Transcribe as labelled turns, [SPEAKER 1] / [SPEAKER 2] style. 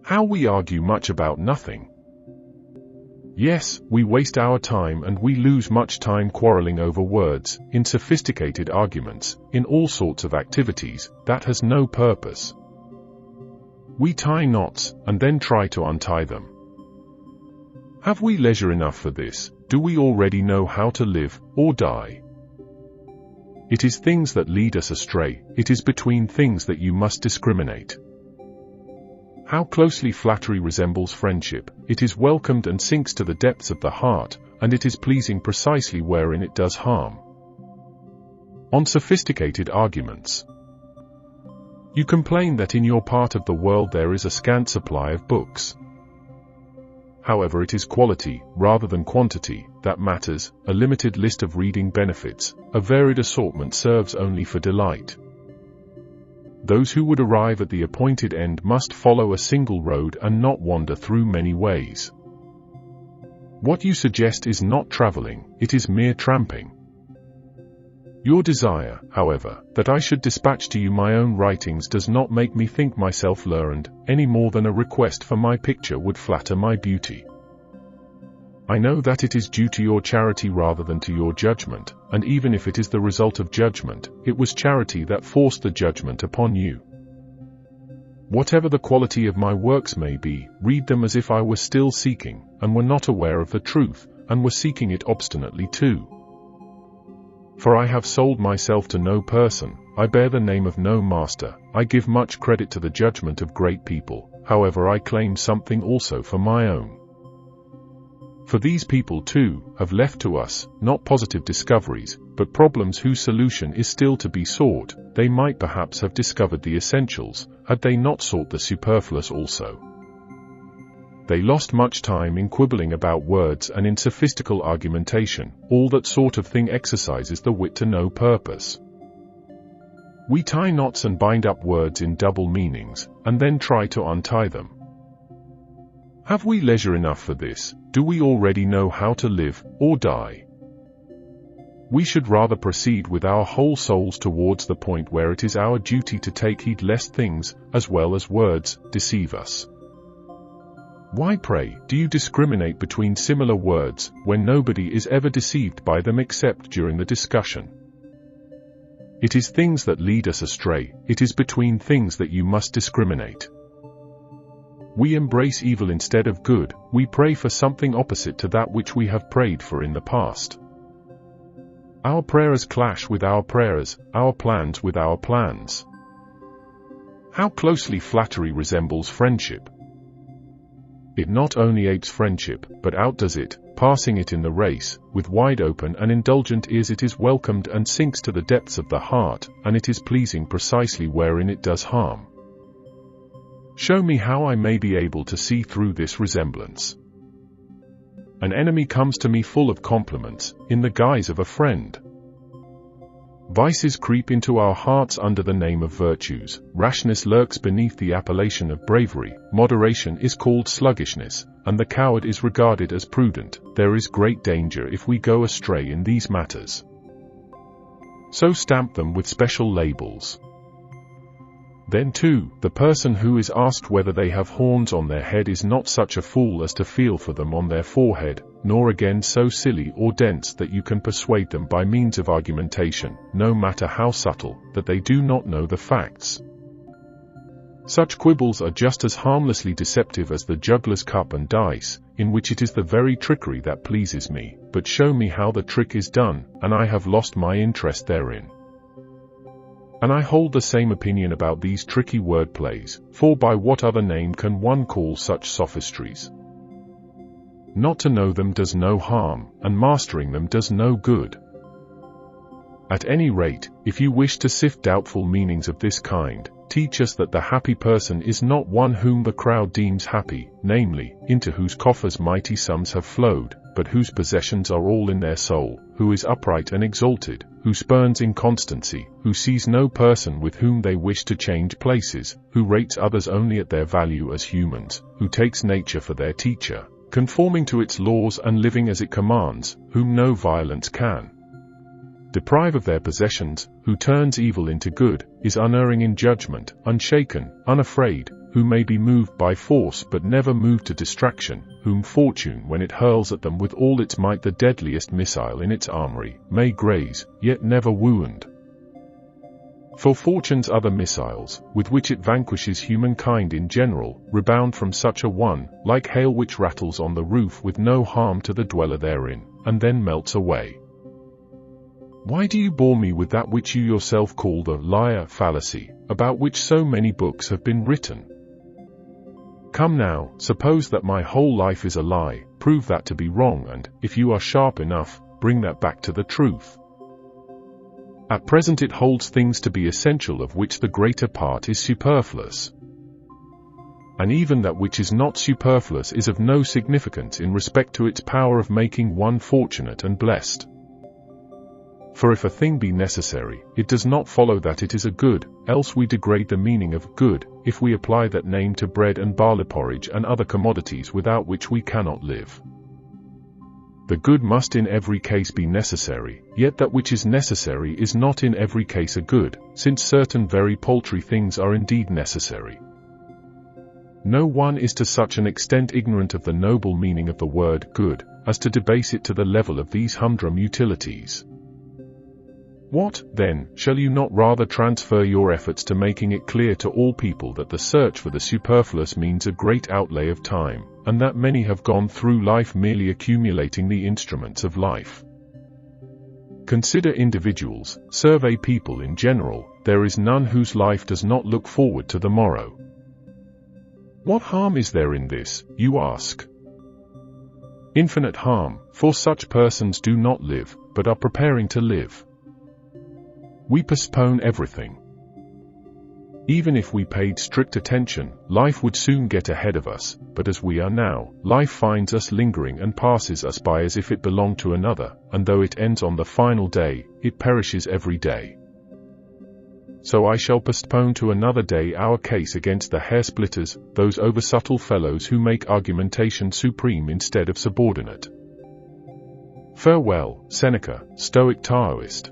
[SPEAKER 1] How we argue much about nothing. Yes, we waste our time and we lose much time quarreling over words, in sophisticated arguments, in all sorts of activities, that has no purpose. We tie knots, and then try to untie them. Have we leisure enough for this? Do we already know how to live, or die? It is things that lead us astray, it is between things that you must discriminate. How closely flattery resembles friendship, it is welcomed and sinks to the depths of the heart, and it is pleasing precisely wherein it does harm. On sophisticated arguments. You complain that in your part of the world there is a scant supply of books. However, it is quality, rather than quantity, that matters. A limited list of reading benefits, a varied assortment serves only for delight. Those who would arrive at the appointed end must follow a single road and not wander through many ways. What you suggest is not traveling, it is mere tramping. Your desire, however, that I should dispatch to you my own writings does not make me think myself learned, any more than a request for my picture would flatter my beauty. I know that it is due to your charity rather than to your judgment, and even if it is the result of judgment, it was charity that forced the judgment upon you. Whatever the quality of my works may be, read them as if I were still seeking, and were not aware of the truth, and were seeking it obstinately too. For I have sold myself to no person, I bear the name of no master, I give much credit to the judgment of great people, however I claim something also for my own. For these people too have left to us, not positive discoveries, but problems whose solution is still to be sought. They might perhaps have discovered the essentials, had they not sought the superfluous also. They lost much time in quibbling about words and in sophistical argumentation. All that sort of thing exercises the wit to no purpose. We tie knots and bind up words in double meanings, and then try to untie them. Have we leisure enough for this? Do we already know how to live, or die? We should rather proceed with our whole souls towards the point where it is our duty to take heed lest things, as well as words, deceive us. Why, pray, do you discriminate between similar words, when nobody is ever deceived by them except during the discussion? It is things that lead us astray, it is between things that you must discriminate. We embrace evil instead of good, we pray for something opposite to that which we have prayed for in the past. Our prayers clash with our prayers, our plans with our plans. How closely flattery resembles friendship. It not only apes friendship, but outdoes it, passing it in the race. With wide open and indulgent ears it is welcomed and sinks to the depths of the heart, and it is pleasing precisely wherein it does harm. Show me how I may be able to see through this resemblance. An enemy comes to me full of compliments, in the guise of a friend. Vices creep into our hearts under the name of virtues, rashness lurks beneath the appellation of bravery, moderation is called sluggishness, and the coward is regarded as prudent. There is great danger if we go astray in these matters. So stamp them with special labels. Then too, the person who is asked whether they have horns on their head is not such a fool as to feel for them on their forehead, nor again so silly or dense that you can persuade them by means of argumentation, no matter how subtle, that they do not know the facts. Such quibbles are just as harmlessly deceptive as the juggler's cup and dice, in which it is the very trickery that pleases me, but show me how the trick is done, and I have lost my interest therein. And I hold the same opinion about these tricky word plays, for by what other name can one call such sophistries? Not to know them does no harm, and mastering them does no good. At any rate, if you wish to sift doubtful meanings of this kind, teach us that the happy person is not one whom the crowd deems happy, namely, into whose coffers mighty sums have flowed, but whose possessions are all in their soul, who is upright and exalted, who spurns inconstancy, who sees no person with whom they wish to change places, who rates others only at their value as humans, who takes nature for their teacher, conforming to its laws and living as it commands, whom no violence can deprive of their possessions, who turns evil into good, is unerring in judgment, unshaken, unafraid, who may be moved by force but never moved to distraction, whom fortune, when it hurls at them with all its might the deadliest missile in its armory, may graze, yet never wound. For fortune's other missiles, with which it vanquishes humankind in general, rebound from such a one, like hail which rattles on the roof with no harm to the dweller therein, and then melts away. Why do you bore me with that which you yourself call the liar fallacy, about which so many books have been written? Come now, suppose that my whole life is a lie, prove that to be wrong, and, if you are sharp enough, bring that back to the truth. At present it holds things to be essential of which the greater part is superfluous. And even that which is not superfluous is of no significance in respect to its power of making one fortunate and blessed. For if a thing be necessary, it does not follow that it is a good, else we degrade the meaning of good, if we apply that name to bread and barley porridge and other commodities without which we cannot live. The good must in every case be necessary, yet that which is necessary is not in every case a good, since certain very paltry things are indeed necessary. No one is to such an extent ignorant of the noble meaning of the word good, as to debase it to the level of these humdrum utilities. What, then, shall you not rather transfer your efforts to making it clear to all people that the search for the superfluous means a great outlay of time, and that many have gone through life merely accumulating the instruments of life? Consider individuals, survey people in general, there is none whose life does not look forward to the morrow. What harm is there in this, you ask? Infinite harm, for such persons do not live, but are preparing to live. We postpone everything. Even if we paid strict attention, life would soon get ahead of us, but as we are now, life finds us lingering and passes us by as if it belonged to another, and though it ends on the final day, it perishes every day. So I shall postpone to another day our case against the hair-splitters, those over-subtle fellows who make argumentation supreme instead of subordinate. Farewell, Seneca, Stoic Taoist.